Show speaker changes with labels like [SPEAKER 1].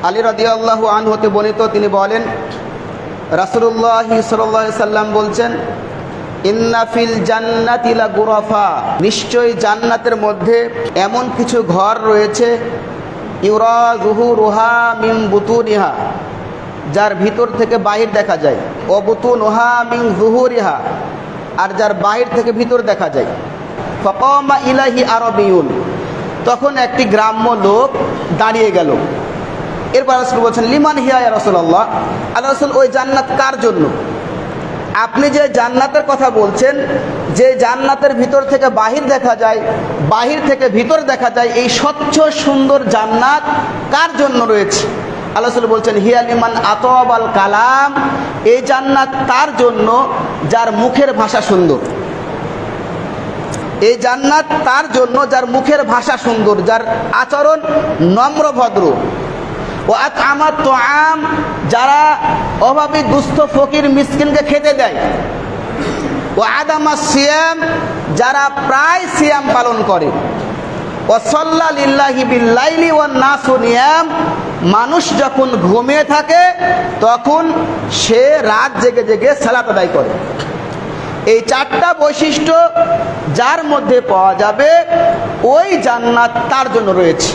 [SPEAKER 1] আলী রাদিয়াল্লাহু আনহু হতে বর্ণিত, তিনি বলেন রাসূলুল্লাহ সাল্লাল্লাহু আলাইহি সাল্লাম বলছেন, ইন্না ফিল জান্নাতি লা গুরাফা, নিশ্চয়ই জান্নাতের মধ্যে এমন কিছু ঘর রয়েছে, ইউরা যুহুরুহা মিন বুতুনিহা, যার ভিতর থেকে বাহির দেখা যায়, ও বুতুনুহা মিন যুহুরিহা, আর যার বাহির থেকে ভিতর দেখা যায়। ফাকামা ইলাইহি আরাবিয়ুন, তখন একটি গ্রাম্য লোক দাঁড়িয়ে গেল। এরপর রাসূল বলছেন, লিমান হিয়া ইয়া রাসূলুল্লাহ, আল্লাহ রাসূল ওই জান্নাত কার জন্য? আপনি যে জান্নাতের কথা বলছেন, যে জান্নাতের ভিতর থেকে বাহির দেখা যায়, বাহির থেকে ভিতর দেখা যায়, এই স্বচ্ছ সুন্দর জান্নাত কার জন্য রয়েছে? আল্লাহ রাসূল বলছেন, হিয়া লিমান আতাবাল কালাম, এই জান্নাত তার জন্য যার মুখের ভাষা সুন্দর। এই জান্নাত তার জন্য যার মুখের ভাষা সুন্দর, যার আচরণ নম্র ভদ্র। ও আতআমাত তুআম, যারা অভাবী দুস্থ ফকির মিসকিনকে খেতে দেয়। ও আদামাস সিয়াম, যারা প্রায় সিয়াম পালন করে। ও সাল্লা লিল্লাহি বিল লাইলি ওয়ান নাসু নিয়াম, মানুষ যখন ঘুমিয়ে থাকে তখন সে রাত জেগে জেগে সালাত আদায় করে। এই চারটা বৈশিষ্ট্য যার মধ্যে পাওয়া যাবে, ওই জান্নাত তার জন্য রয়েছে।